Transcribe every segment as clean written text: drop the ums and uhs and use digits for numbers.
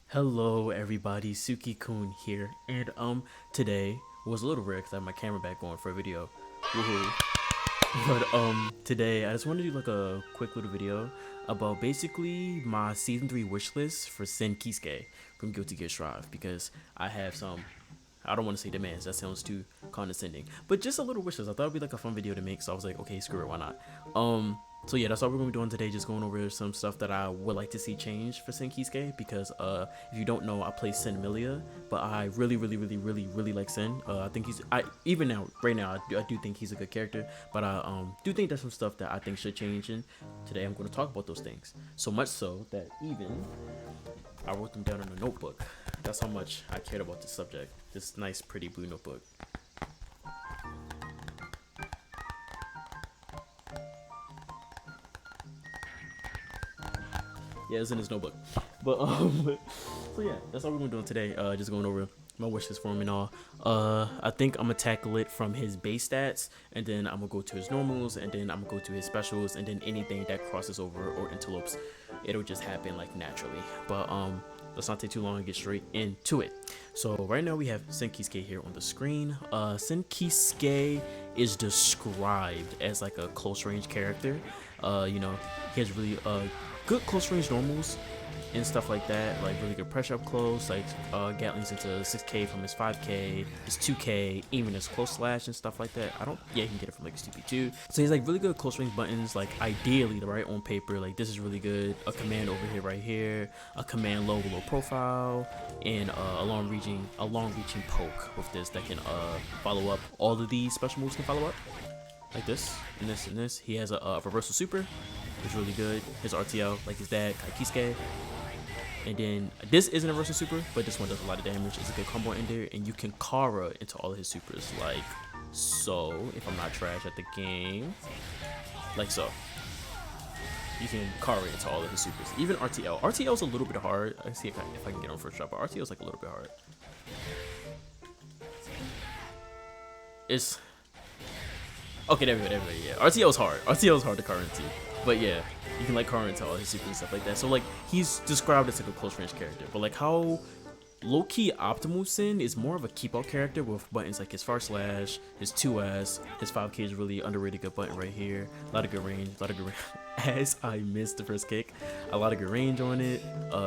Hello everybody, Suki-kun here, and today was a little rare because I have my camera back on for a video. Woohoo. But today I just wanted to do like a quick little video about basically my season 3 wish list for Sin Kiske from GuiltyGearStrive, because I have some, I don't want to say demands, that sounds too condescending, but just a little wish list. I thought it'd be like a fun video to make, so I was like, okay, screw it, why not? So yeah, that's all we're gonna be doing today, just going over some stuff that I would like to see change for Sin Kiske, because if you don't know, I play Sin Milia, but I really like Sin. I think even now, right now, I do think he's a good character, but I do think there's some stuff that I think should change, and today I'm going to talk about those things. So much so that even I wrote them down in a notebook. That's how much I cared about this subject. This nice, pretty blue notebook. Yeah, it's in his notebook. But so yeah, that's all we're gonna do today. Just going over my wishes for him and all. I think I'm gonna tackle it from his base stats, and then I'm gonna go to his normals, and then I'm gonna go to his specials, and then anything that crosses over or interlopes, it'll just happen like naturally. But let's not take too long and get straight into it. So right now we have Sin Kiske here on the screen. Sin Kiske is described as like a close range character. You know, he has really good close range normals and stuff like that, like really good pressure up close, like Gatlings into 6k from his 5k, his 2k, even his close slash and stuff like that. Yeah, he can get it from like his 2p2. So he's like really good close range buttons, like ideally the right on paper, like this is really good. A command over here, right here, a command low below profile, and a long reaching poke with this that can follow up. All of these special moves can follow up. Like this, and this, and this. He has a reversal super, which is really good. His RTL, like his dad, Kiske. And then this isn't a reversal super, but this one does a lot of damage. It's a good combo ender, and you can Kara into all of his supers, like so. If I'm not trash at the game, like so. You can Kara into all of his supers. Even RTL. RTL is a little bit hard. I see if I can get on first shot, but RTL is like a little bit hard. It's okay, there we go, yeah. RTL is hard. RTL is hard to Kara into. But yeah, you can like Kara into all his super and stuff like that. So like, he's described as like a close range character. But like how low-key optimal Sin is more of a keep out character with buttons like his far slash, his 2s, his 5k is really underrated good button right here. A lot of good range, As I missed the first kick, a lot of good range on it.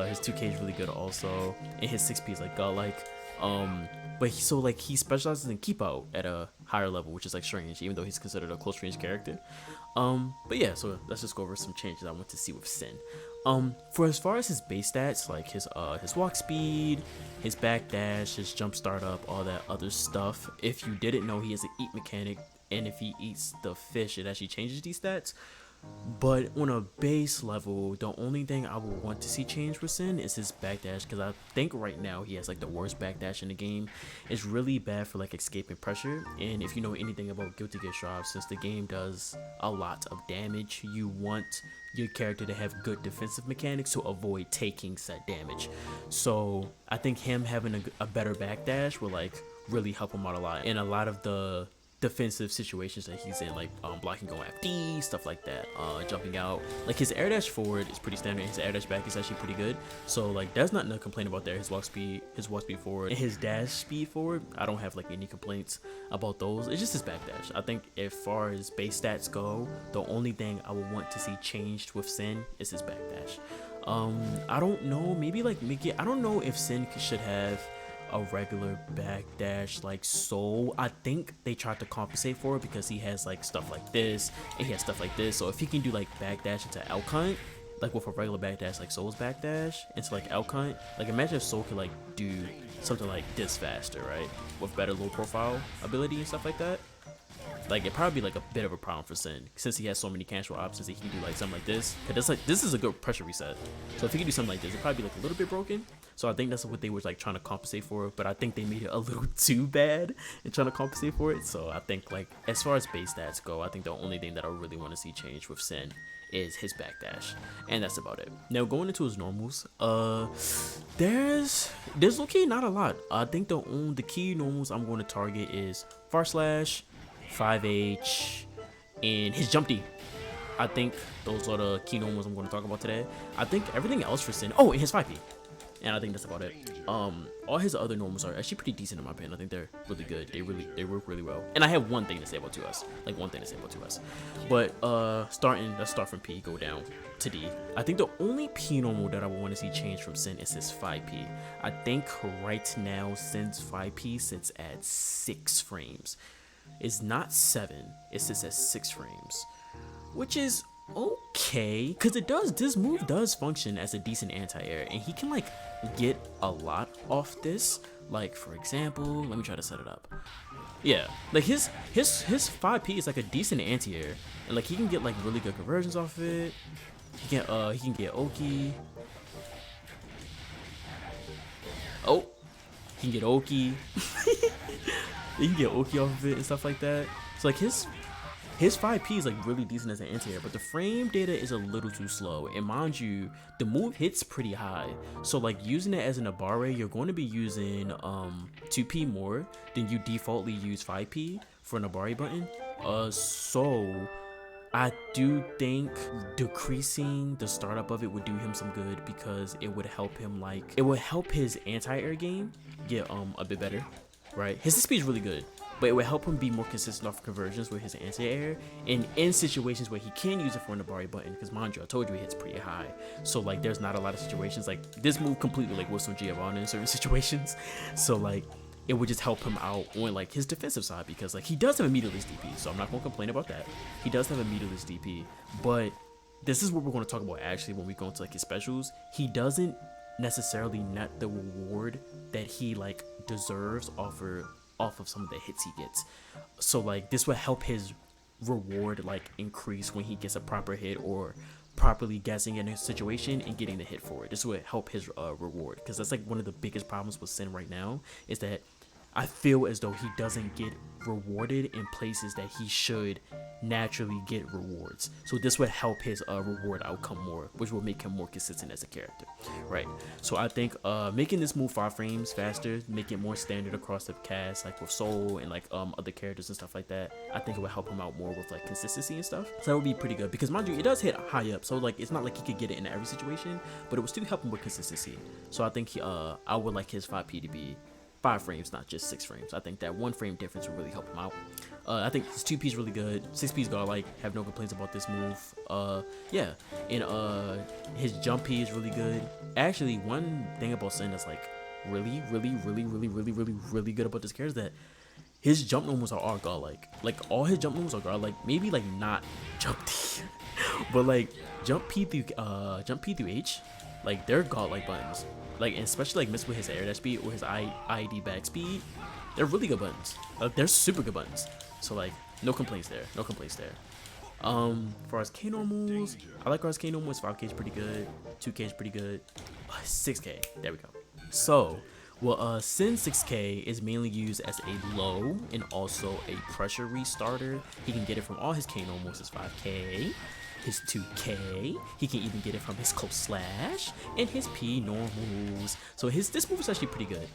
His 2k is really good also, and his 6p is like godlike. But he specializes in keep out at a higher level, which is like strange, even though he's considered a close range character. But yeah, so let's just go over some changes I want to see with Sin. For as far as his base stats, like his walk speed, his backdash, his jump start up, all that other stuff. If you didn't know, he has an eat mechanic, and if he eats the fish, it actually changes these stats. But on a base level, the only thing I would want to see change with Sin is his backdash, because I think right now he has like the worst backdash in the game. It's really bad for like escaping pressure, and if you know anything about GuiltyGearStrive, since the game does a lot of damage, you want your character to have good defensive mechanics to avoid taking said damage. So I think him having a better backdash will like really help him out a lot in a lot of the defensive situations that he's in, like blocking going FD, stuff like that, jumping out. Like his air dash forward is pretty standard, his air dash back is actually pretty good, so like there's nothing to complain about there. His walk speed forward, and his dash speed forward, I don't have like any complaints about those. It's just his back dash. I think as far as base stats go, the only thing I would want to see changed with Sin is his back dash. I don't know, maybe like I don't know if Sin should have a regular backdash like Soul. I think they tried to compensate for it because he has like stuff like this and he has stuff like this. So if he can do like backdash into Elk Hunt, like with a regular backdash like Soul's backdash into like Elk Hunt, like imagine if Soul could like do something like this faster, right, with better low profile ability and stuff like that. Like it'd probably be like a bit of a problem for Sin, since he has so many cancel options. He can do like something like this, because this is a good pressure reset. So if he can do something like this, it'd probably be like a little bit broken. So I think that's what they were like trying to compensate for, but I think they made it a little too bad in trying to compensate for it. So I think like as far as base stats go, I think the only thing that I really want to see change with Sin is his backdash, and that's about it. Now going into his normals, there's okay not a lot. I think the key normals I'm going to target is far slash, 5H, and his jump D. I think those are the key normals I'm going to talk about today. I think everything else for Sin. Oh, and his 5P. And I think that's about it. All his other normals are actually pretty decent in my opinion. I think they're really good. They work really well. And I have one thing to say about 2S, like one thing to say about 2S. But let's start from P, go down to D. I think the only P normal that I would want to see change from Sin is his 5P. I think right now Sin's 5P sits at 6 frames. It's not 7. It sits at 6 frames, which is okay, because this move does function as a decent anti-air, and he can like get a lot off this. Like for example, let me try to set it up. Yeah, like his 5P is like a decent anti-air, and like he can get like really good conversions off it. He can get Oki. Oh, he can get Oki. He can get Oki off of it and stuff like that. So like his 5P is like really decent as an anti-air, but the frame data is a little too slow. And mind you, the move hits pretty high. So like using it as an Abare, you're going to be using 2P more than you defaultly use 5P for an Abare button. So I do think decreasing the startup of it would do him some good, because it would help him his anti-air game get a bit better, right? His speed is really good, but it would help him be more consistent off conversions with his anti-air, and in situations where he can use it for an Abari button, because mind you, I told you it hits pretty high. So like there's not a lot of situations like this move completely like whistle Giovanna in certain situations. So like it would just help him out on like his defensive side, because like he does have a meterless DP, so I'm not gonna complain about that. He does have a meterless DP, but this is what we're going to talk about actually when we go into like his specials. He doesn't necessarily net the reward that he like deserves off of some of the hits he gets. So like this would help his reward like increase when he gets a proper hit or properly guessing in a situation and getting the hit for it. This would help his reward, because that's like one of the biggest problems with Sin right now, is that I feel as though he doesn't get rewarded in places that he should naturally get rewards. So this would help his reward outcome more, which will make him more consistent as a character, right? So I think making this move 5 frames faster, make it more standard across the cast, like with Soul and like other characters and stuff like that, I think it would help him out more with like consistency and stuff. So that would be pretty good, because mind you, it does hit high up, so like it's not like he could get it in every situation, but it would still help him with consistency. So I think I would like his 5P to be 5 frames, not just 6 frames. I think that 1 frame difference would really help him out. I think his 2P is really good. 6P is godlike. Have no complaints about this move. Yeah, and his jump P is really good. Actually, one thing about Sin that's like really good about this character is that his jump normals are all godlike. Like all his jump normals are godlike. Maybe like not jump T, but like jump P through H, like they're godlike buttons. Like, especially like mixed with his air dash speed or his ID back speed, they're really good buttons. They're super good buttons. So like, no complaints there. No complaints there. For his K normals, I like his K normals. 5K is pretty good. 2K is pretty good. 6K. There we go. So, well, Sin 6K is mainly used as a low and also a pressure restarter. He can get it from all his K normals. His 5K. His 2K, he can even get it from his close slash and his P normals. So this move is actually pretty good,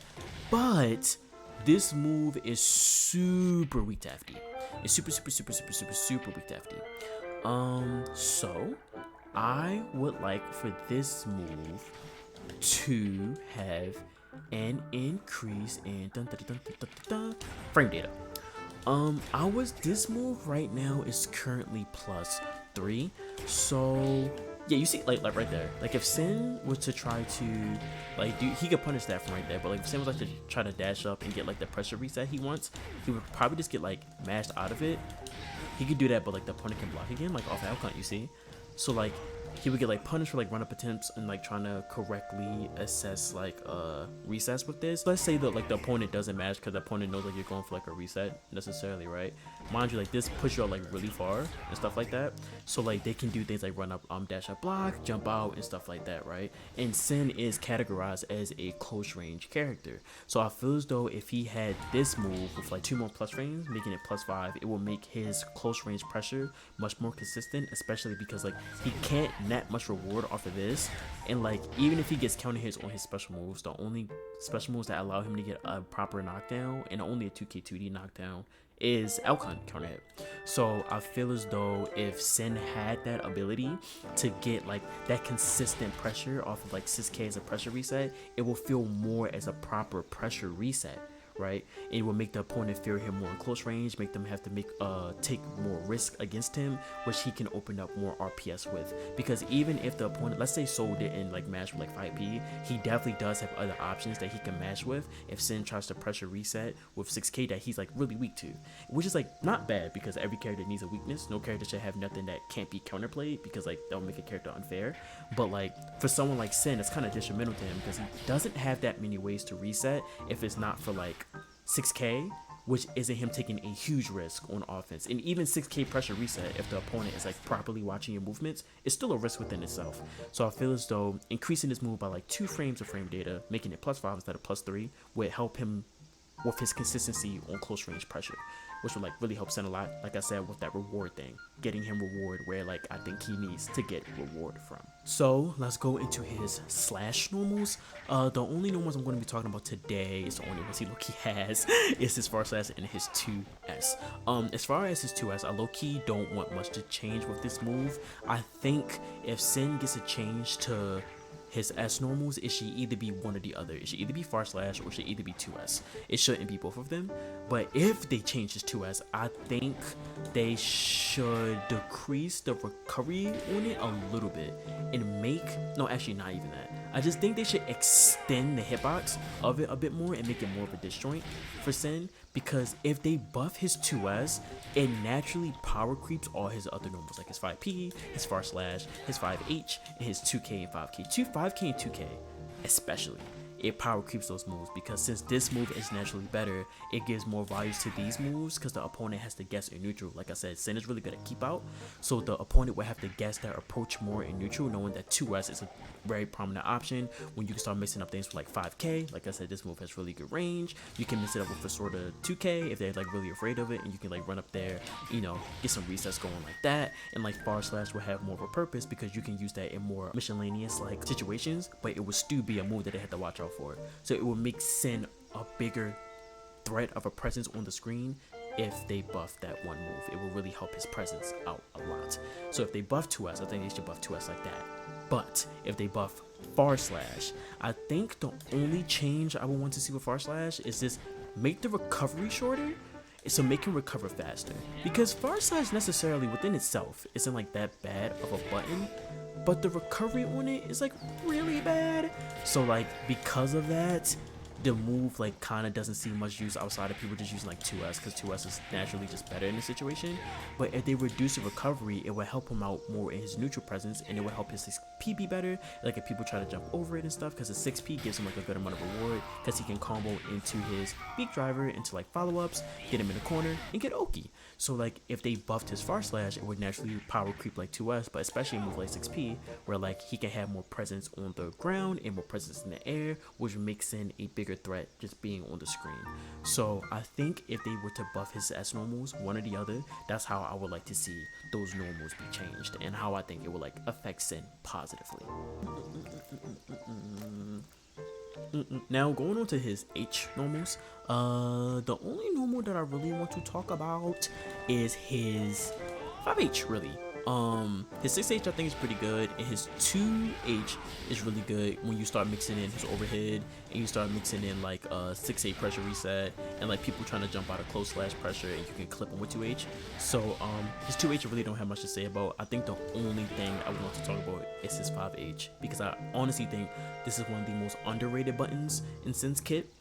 but this move is super weak to FD. It's super weak to FD. So I would like for this move to have an increase in frame data. This move right now is currently +3. So yeah, you see like right there, like if Sin was to try to like he could punish that from right there, but like if Sin was like to try to dash up and get like the pressure reset he wants, he would probably just get like mashed out of it. He could do that, but like the opponent can block again, like off the outcount, you see. So like he would get like punished for like run up attempts and like trying to correctly assess like resets with this. Let's say that like the opponent doesn't match because the opponent knows like you're going for like a reset necessarily, right? Mind you, like this push you out like really far and stuff like that. So like they can do things like run up dash up block, jump out and stuff like that, right? And Sin is categorized as a close range character. So I feel as though if he had this move with like 2 more plus frames, making it +5, it will make his close range pressure much more consistent, especially because like he can't net much reward off of this. And like, even if he gets counter hits on his special moves, the only special moves that allow him to get a proper knockdown and only a 2k 2d knockdown is Elkon counter hit. So I feel as though if Sin had that ability to get like that consistent pressure off of like 6k as a pressure reset, it will feel more as a proper pressure reset, right? And it will make the opponent fear him more in close range, make them have to take more risk against him, which he can open up more RPS with. Because even if the opponent, let's say Soul didn't like match with like 5p, he definitely does have other options that he can match with if Sin tries to pressure reset with 6k that he's like really weak to, which is like not bad, because every character needs a weakness. No character should have nothing that can't be counterplayed, because like that'll make a character unfair. But like for someone like Sin, it's kind of detrimental to him because he doesn't have that many ways to reset if it's not for like 6k, which isn't him taking a huge risk on offense. And even 6k pressure reset, if the opponent is like properly watching your movements, it's still a risk within itself. So I feel as though increasing this move by like 2 frames of frame data, making it +5 instead of +3, would help him with his consistency on close range pressure, which would like really help Sin a lot. Like I said, with that reward thing, getting him reward where like I think he needs to get reward from. So let's go into his slash normals. The only normals I'm going to be talking about today is the only ones he low-key has is his far slash and his 2s. As far as his 2s, I low-key don't want much to change with this move. I think if Sin gets a change to his S normals, it should either be one or the other. It should either be far slash or it should either be 2s. It shouldn't be both of them. But if they change his 2s, I think they should decrease the recovery on it a little bit and make, no, actually not even that. I just think they should extend the hitbox of it a bit more and make it more of a disjoint for Sin, because if they buff his 2s, it naturally power creeps all his other normals, like his 5p, his far slash, his 5h, and his 2k and 5k. 5k and 2k especially, it power creeps those moves, because since this move is naturally better, it gives more values to these moves because the opponent has to guess in neutral. Like I said, Sin is really good at keep out, so the opponent will have to guess their approach more in neutral, knowing that 2s is a very prominent option when you can start mixing up things for like 5k. Like I said, this move has really good range. You can mix it up with a sort of 2k if they're like really afraid of it, and you can like run up there, you know, get some resets going like that. And like far slash will have more of a purpose because you can use that in more miscellaneous like situations, but it would still be a move that they have to watch out for. So it will make Sin a bigger threat of a presence on the screen if they buff that one move. It will really help his presence out a lot. So if they buff 2s, I think they should buff 2s like that. But if they buff far slash, I think the only change I would want to see with far slash is just make the recovery shorter, so make him recover faster. Because far slash necessarily within itself isn't like that bad of a button, but the recovery on it is like really bad. So like because of that, the move like kind of doesn't see much use outside of people just using like 2s, because 2s is naturally just better in the situation. But if they reduce the recovery, it will help him out more in his neutral presence, and it will help his 6p be better, like if people try to jump over it and stuff, because the 6p gives him like a good amount of reward, because he can combo into his beak driver into like follow-ups, get him in the corner, and get Oki. So like if they buffed his far slash, it would naturally power creep like 2s, but especially a move like 6p, where like he can have more presence on the ground and more presence in the air, which makes Sin a bigger threat just being on the screen. So I think if they were to buff his S normals, one or the other, that's how I would like to see those normals be changed, and how I think it would like affect Sin positively. Now going on to his H normals, the only normal that I really want to talk about is his 5H really. His 6H I think is pretty good, and his 2H is really good when you start mixing in his overhead and you start mixing in like 6A pressure reset and like people trying to jump out of close slash pressure, and you can clip him with 2H. So his 2H I really don't have much to say about. I think the only thing I want to talk about is his 5H, because I honestly think this is one of the most underrated buttons in Sin's kit.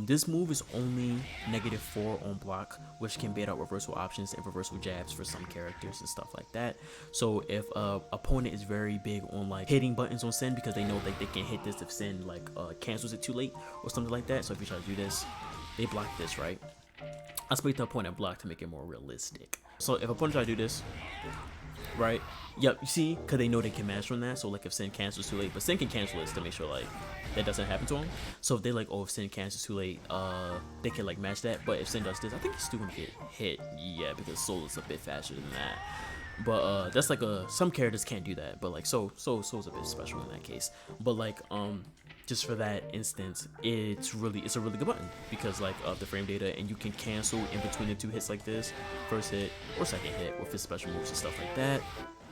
This move is only -4 on block, which can bait out reversal options and reversal jabs for some characters and stuff like that. So if opponent is very big on like hitting buttons on Sin, because they know like they can hit this if Sin like cancels it too late or something like that. So if you try to do this, they block this, right? I expect the opponent block to make it more realistic. So if opponent try to do this, right? Yep, you see, because they know they can match from that. So like if Sin cancels too late, but Sin can cancel this to make sure like that doesn't happen to him. So if they like, oh, if Sin cancels too late, they can like match that. But if Sin does this, I think he's still gonna get hit, yeah, because Soul is a bit faster than that. But that's like some characters can't do that, but like Soul's a bit special in that case. But like just for that instance, it's a really good button because like of the frame data, and you can cancel in between the 2 hits like this, first hit or second hit with his special moves and stuff like that.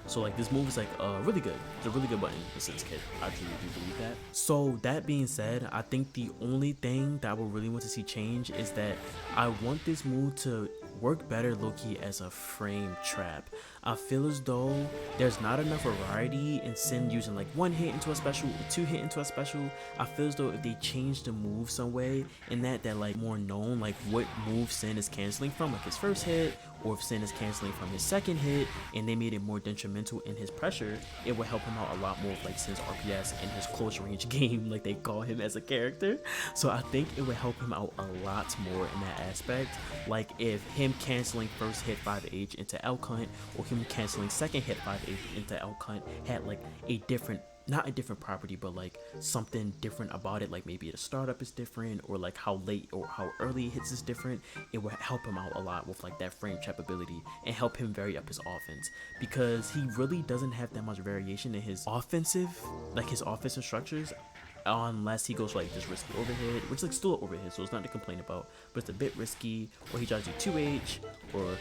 So like this move is like really good. It's a really good button in Sin Kiske. I truly do believe that. So that being said, I think the only thing that I would really want to see change is that I want this move to work better low-key as a frame trap. I feel as though there's not enough variety in Sin using like 1 hit into a special, 2 hit into a special. I feel as though if they change the move some way in that like more known, like what move Sin is canceling from, like his first hit, or if Sin is canceling from his second hit, and they made it more detrimental in his pressure, it would help him out a lot more with like Sin's RPS and his close range game, like they call him as a character. So I think it would help him out a lot more in that aspect. Like if him canceling first hit 5H into L cunt, or him canceling second hit 5H into L cunt had like a different, not a different property, but like something different about it, like maybe the startup is different, or like how late or how early it hits is different, it would help him out a lot with like that frame trap ability and help him vary up his offense, because he really doesn't have that much variation in his offensive structures, unless he goes for like this risky overhead, which is like still an overhead, so it's not to complain about, but it's a bit risky, or he tries to do 2H or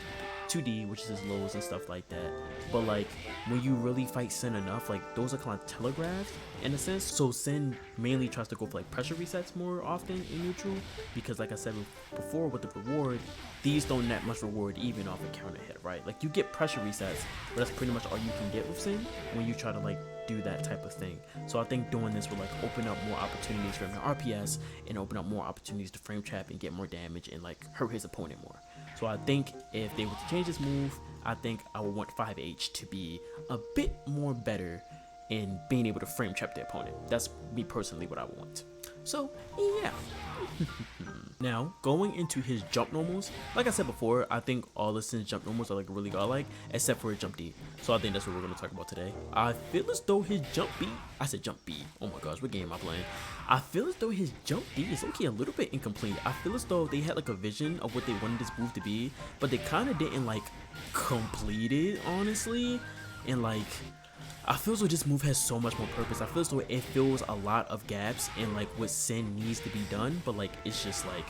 2D, which is his lows and stuff like that. But like when you really fight Sin enough, like those are kind of telegraphed in a sense. So Sin mainly tries to go for like pressure resets more often in neutral, because like I said before with the reward, these don't net much reward even off a counter hit, right? Like you get pressure resets, but that's pretty much all you can get with Sin when you try to like do that type of thing. So I think doing this would like open up more opportunities for him to RPS, and open up more opportunities to frame trap and get more damage and like hurt his opponent more. So I think if they were to change this move, I think I would want 5H to be a bit more better in being able to frame trap the opponent. That's me personally what I want. So yeah. Now, going into his jump normals, like I said before, I think all of Sin's jump normals are like really godlike, except for his jump D. So I think that's what we're going to talk about today. I feel as though his jump B, I said jump B, oh my gosh, what game am I playing? I feel as though his jump D is okay, a little bit incomplete. I feel as though they had like a vision of what they wanted this move to be, but they kind of didn't like complete it, honestly. And like, I feel as though this move has so much more purpose. I feel as though it fills a lot of gaps in like what Sin needs to be done, but like it's just like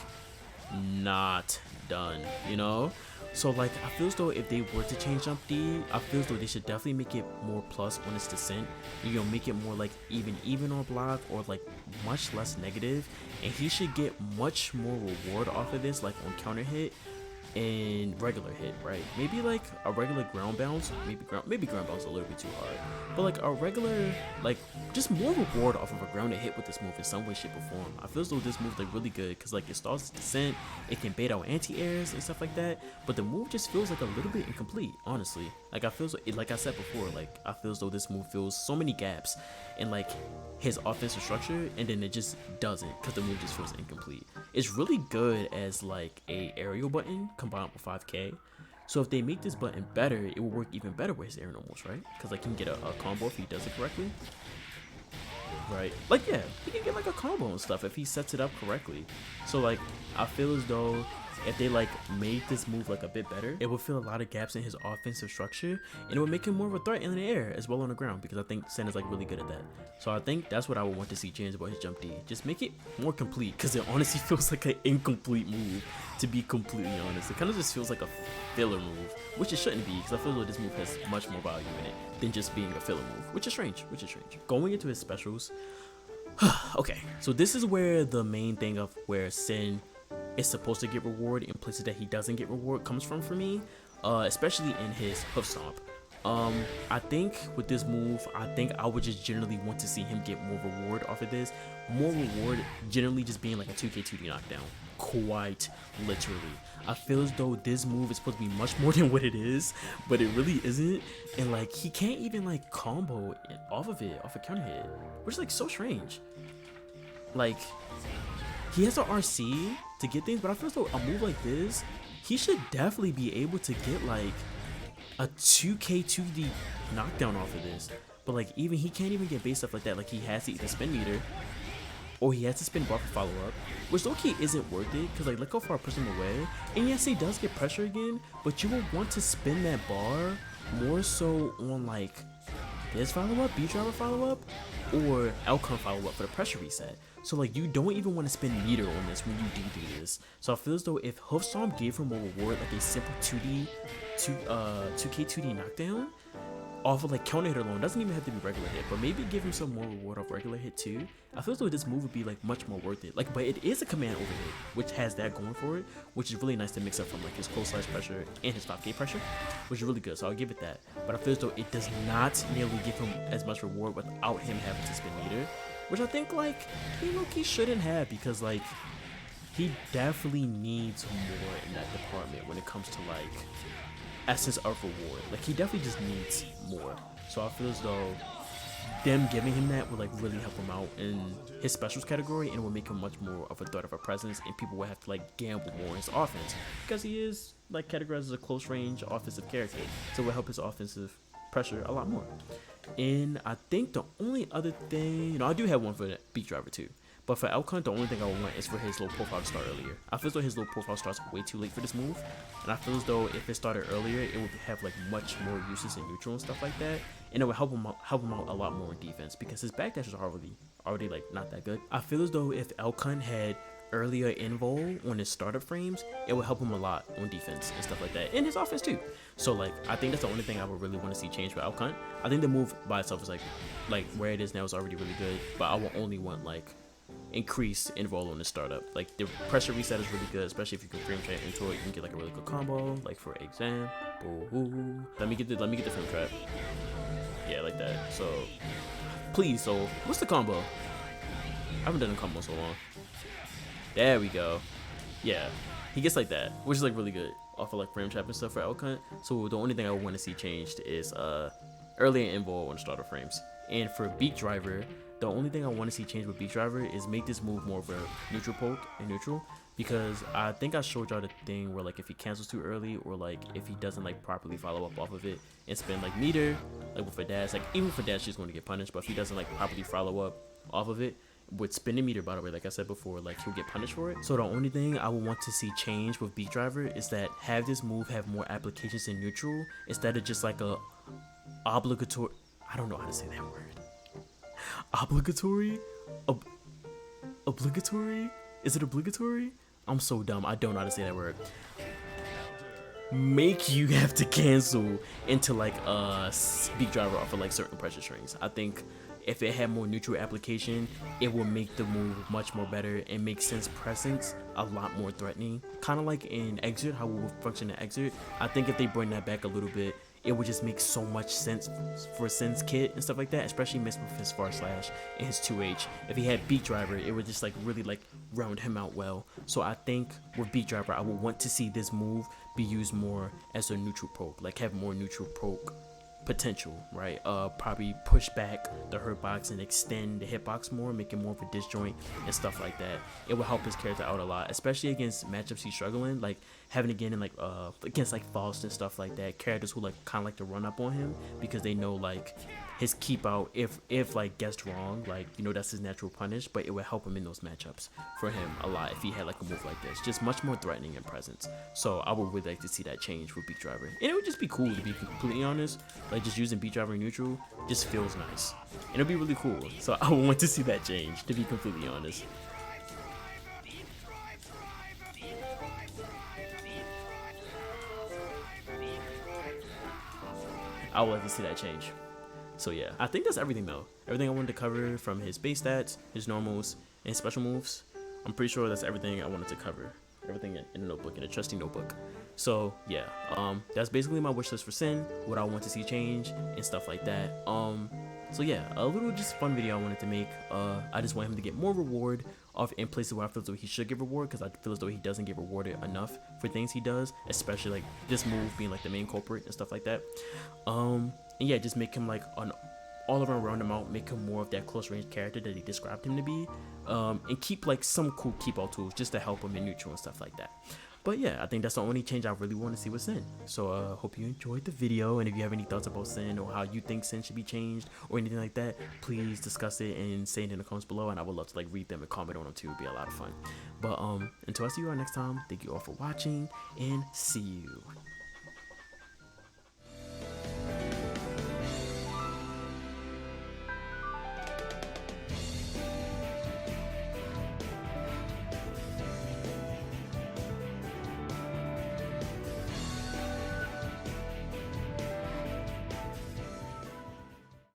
not done, you know? So like I feel as though if they were to change jump D, I feel as though they should definitely make it more plus when it's descent. You know, make it more like even on block, or like much less negative, and he should get much more reward off of this, like on counter hit and regular hit, right? Maybe like a regular ground bounce, maybe ground bounce a little bit too hard, but like a regular, like just more reward off of a grounded hit with this move in some way, shape, or form. I feel as though this move like really good, because like it starts descent, it can bait out anti-airs and stuff like that, but the move just feels like a little bit incomplete, honestly. Like I feel like I said before, like I feel as though this move fills so many gaps in like his offensive structure, and then it just doesn't, because the move just feels incomplete. It's really good as like a aerial button combined with 5K. So if they make this button better, it will work even better with his air normals, right? Because like he can get a combo if he does it correctly, right? Like yeah, he can get like a combo and stuff if he sets it up correctly. So like I feel as though if they like made this move like a bit better, it would fill a lot of gaps in his offensive structure, and it would make him more of a threat in the air as well on the ground, because I think Sin is like really good at that. So I think that's what I would want to see change about his jump D. Just make it more complete, because it honestly feels like an incomplete move, to be completely honest. It kind of just feels like a filler move, which it shouldn't be, because I feel like this move has much more value in it than just being a filler move, which is strange. Going into his specials, okay, so this is where the main thing of where Sin is supposed to get reward in places that he doesn't get reward comes from for me, especially in his hoof stomp. I think with this move, I think I would just generally want to see him get more reward off of this. More reward generally just being like a 2K 2D knockdown, quite literally. I feel as though this move is supposed to be much more than what it is, but it really isn't. And like he can't even like combo off of it, off a counter hit, which is like so strange. Like he has an RC to get things, but I feel as though a move like this, he should definitely be able to get like a 2K 2D knockdown off of this. But like even he can't even get base stuff like that. Like he has to either spin meter, or he has to spin bar for follow up, which low-key isn't worth it, because like look how far I push him away. And yes, he does get pressure again, but you will want to spin that bar more so on like this follow-up, B-Driver follow-up, or outcome follow-up for the pressure reset. So like you don't even want to spend meter on this when you do this. So I feel as though if Hoofstorm gave him a reward like a simple 2K 2D knockdown off of like counter hit alone, doesn't even have to be regular hit, but maybe give him some more reward off regular hit too. I feel as though this move would be like much more worth it. Like, but it is a command over hit, which has that going for it, which is really nice to mix up from like his close slash pressure and his 5K pressure, which is really good. So I'll give it that. But I feel as though it does not nearly give him as much reward without him having to spin meter, which I think like he low-key shouldn't have, because like he definitely needs more in that department when it comes to like essence of reward. Like he definitely just needs more. So I feel as though them giving him that would like really help him out in his specials category, and will make him much more of a threat of a presence, and people will have to like gamble more in his offense, because he is like categorized as a close range offensive character, so it will help his offensive pressure a lot more. And I think the only other thing, you know, I do have one for the Beat Driver too. But for Elkhunt, the only thing I would want is for his low profile to start earlier. I feel as though his low profile starts way too late for this move, and I feel as though if it started earlier, it would have like much more uses in neutral and stuff like that, and it would help him out a lot more in defense, because his backdash is already like not that good. I feel as though if Elkhunt had earlier invul on his startup frames, it would help him a lot on defense and stuff like that, and his offense too. So like I think that's the only thing I would really want to see change for Elkhunt. I think the move by itself is like where it is now is already really good, but I will only want like increase invul on the startup. Like the pressure reset is really good, especially if you can frame trap into it. You can get like a really good combo, like for example, let me get the frame trap. Yeah, like that. So please, so what's the combo? I haven't done a combo so long. There we go. Yeah, he gets like that, which is like really good off of like frame trap and stuff for Elkhunt. So the only thing I would want to see changed is earlier invul on starter frames. And for Beat Driver, the only thing I want to see change with Beat Driver is make this move more of a neutral poke in neutral, because I think I showed y'all the thing where like if he cancels too early, or like if he doesn't like properly follow up off of it and spend like meter, like with a dash, like even for dash he's going to get punished, but if he doesn't like properly follow up off of it with spinning meter, by the way, like I said before, like he'll get punished for it. So the only thing I would want to see change with Beat Driver is that have this move have more applications in neutral, instead of just like a obligatory, I don't know how to say that word. Obligatory? Obligatory? Is it obligatory? I'm so dumb. I don't know how to say that word. Make you have to cancel into like a Beat Driver off of like certain pressure strings. I think if it had more neutral application, it will make the move much more better and make Sin's presence a lot more threatening. Kind of like in Exit, how it will function in Exit. I think if they bring that back a little bit, it would just make so much sense for Sin's kit and stuff like that, especially mixed with his far slash and his 2H. If he had Beat Driver, it would just like really like round him out well. So I think with Beat Driver, I would want to see this move be used more as a neutral poke, like have more neutral poke potential, right? Probably push back the hurt box and extend the hitbox more, make it more of a disjoint and stuff like that. It will help his character out a lot, especially against matchups he's struggling, like having to get in like against like Faust and stuff like that, characters who like kind of like to run up on him because they know like his keep out if like guessed wrong, like, you know, that's his natural punish, but it would help him in those matchups for him a lot if he had like a move like this, just much more threatening in presence. So I would really like to see that change with Beat Driver, and it would just be cool, to be completely honest. Like just using Beat Driver in neutral just feels nice, and it'll be really cool. So I would want to see that change, to be completely honest. I would like to see that change. So yeah, I think that's everything though. Everything I wanted to cover, from his base stats, his normals, and his special moves. I'm pretty sure that's everything I wanted to cover. Everything in a notebook, in a trusty notebook. So yeah, that's basically my wish list for Sin, what I want to see change and stuff like that. So yeah, a little just fun video I wanted to make. I just want him to get more reward off in places where I feel as though he should get reward, because I feel as though he doesn't get rewarded enough for things he does, especially like this move being like the main culprit and stuff like that. And yeah, just make him like an all-around round him out, make him more of that close range character that he described him to be, and keep like some cool keep out tools just to help him in neutral and stuff like that. But yeah, I think that's the only change I really want to see with Sin. So hope you enjoyed the video, and if you have any thoughts about Sin or how you think Sin should be changed or anything like that, please discuss it and say it in the comments below, and I would love to like read them and comment on them too. It'd be a lot of fun. But until I see you all next time, thank you all for watching, and see you.